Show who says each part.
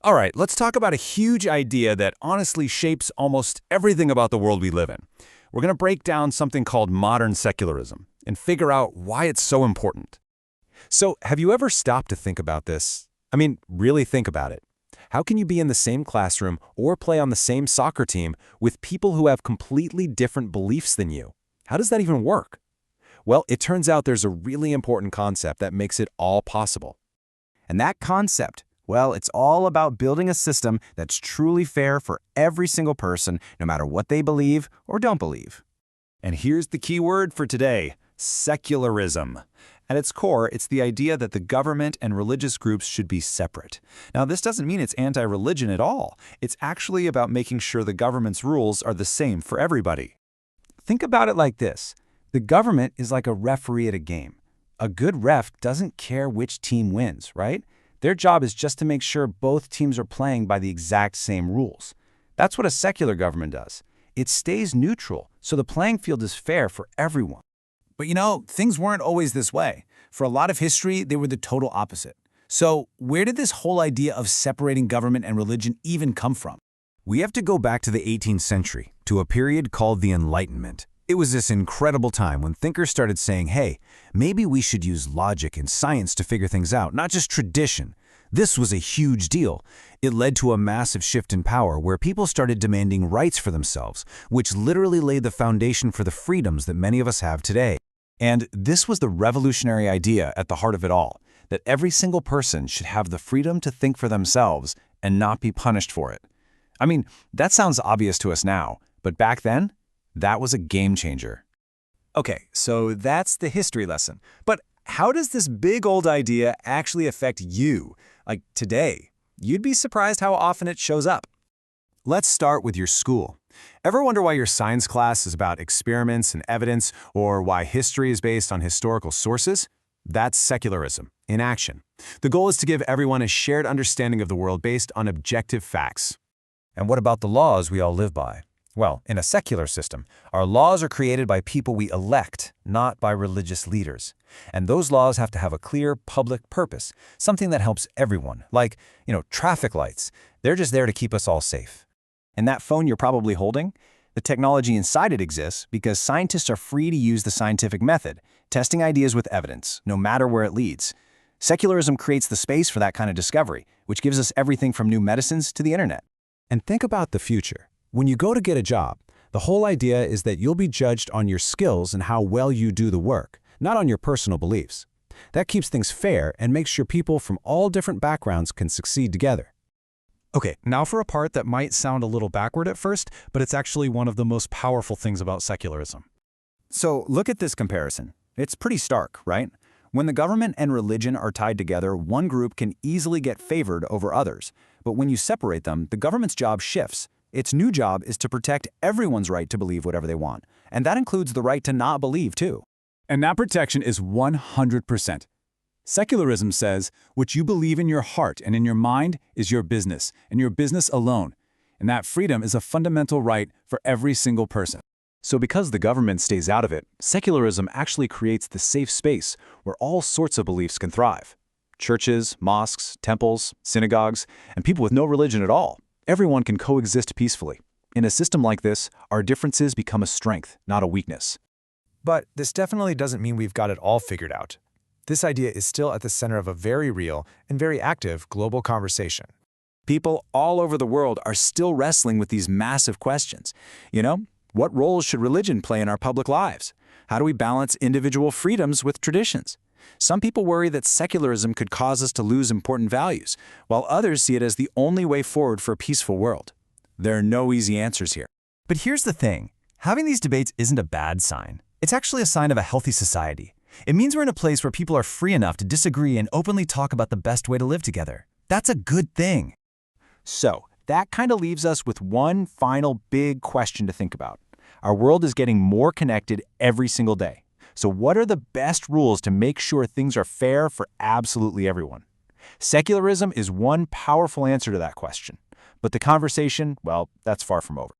Speaker 1: All right, let's talk about a huge idea that honestly shapes almost everything about the world we live in. We're going to break down something called modern secularism and figure out why it's so important. So, have you ever stopped to think about this? I mean, really think about it. How can you be in the same classroom or play on the same soccer team with people who have completely different beliefs than you? How does that even work? Well, it turns out there's a really important concept that makes it all possible.
Speaker 2: And that concept, well, it's all about building a system that's truly fair for every single person, no matter what they believe or don't believe.
Speaker 1: And here's the key word for today: secularism. At its core, it's the idea that the government and religious groups should be separate. Now, this doesn't mean it's anti-religion at all. It's actually about making sure the government's rules are the same for everybody.
Speaker 2: Think about it like this. The government is like a referee at a game. A good ref doesn't care which team wins, right? Their job is just to make sure both teams are playing by the exact same rules. That's what a secular government does. It stays neutral, so the playing field is fair for everyone.
Speaker 3: But things weren't always this way. For a lot of history, they were the total opposite. So where did this whole idea of separating government and religion even come from?
Speaker 1: We have to go back to the 18th century, to a period called the Enlightenment. It was this incredible time when thinkers started saying, hey, maybe we should use logic and science to figure things out, not just tradition. This was a huge deal. It led to a massive shift in power where people started demanding rights for themselves, which literally laid the foundation for the freedoms that many of us have today. And this was the revolutionary idea at the heart of it all, that every single person should have the freedom to think for themselves and not be punished for it. I mean, that sounds obvious to us now, but back then, that was a game changer.
Speaker 3: Okay, so that's the history lesson. But how does this big old idea actually affect you, like today? You'd be surprised how often it shows up.
Speaker 1: Let's start with your school. Ever wonder why your science class is about experiments and evidence, or why history is based on historical sources? That's secularism in action. The goal is to give everyone a shared understanding of the world based on objective facts. And what about the laws we all live by? Well, in a secular system, our laws are created by people we elect, not by religious leaders. And those laws have to have a clear public purpose, something that helps everyone, like, traffic lights. They're just there to keep us all safe.
Speaker 2: And that phone you're probably holding? The technology inside it exists because scientists are free to use the scientific method, testing ideas with evidence, no matter where it leads. Secularism creates the space for that kind of discovery, which gives us everything from new medicines to the internet.
Speaker 1: And think about the future. When you go to get a job, the whole idea is that you'll be judged on your skills and how well you do the work, not on your personal beliefs. That keeps things fair and makes sure people from all different backgrounds can succeed together.
Speaker 4: Okay, now for a part that might sound a little backward at first, but it's actually one of the most powerful things about secularism.
Speaker 2: So look at this comparison. It's pretty stark, right? When the government and religion are tied together, one group can easily get favored over others. But when you separate them, the government's job shifts. Its new job is to protect everyone's right to believe whatever they want. And that includes the right to not believe, too.
Speaker 3: And that protection is 100%. Secularism says what you believe in your heart and in your mind is your business, and your business alone. And that freedom is a fundamental right for every single person.
Speaker 1: So because the government stays out of it, secularism actually creates the safe space where all sorts of beliefs can thrive. Churches, mosques, temples, synagogues, and people with no religion at all. Everyone can coexist peacefully. In a system like this, our differences become a strength, not a weakness.
Speaker 5: But this definitely doesn't mean we've got it all figured out. This idea is still at the center of a very real and very active global conversation.
Speaker 3: People all over the world are still wrestling with these massive questions. What role should religion play in our public lives? How do we balance individual freedoms with traditions? Some people worry that secularism could cause us to lose important values, while others see it as the only way forward for a peaceful world. There are no easy answers here.
Speaker 2: But here's the thing. Having these debates isn't a bad sign. It's actually a sign of a healthy society. It means we're in a place where people are free enough to disagree and openly talk about the best way to live together. That's a good thing.
Speaker 1: So, that kind of leaves us with one final big question to think about. Our world is getting more connected every single day. So what are the best rules to make sure things are fair for absolutely everyone? Secularism is one powerful answer to that question. But the conversation, well, that's far from over.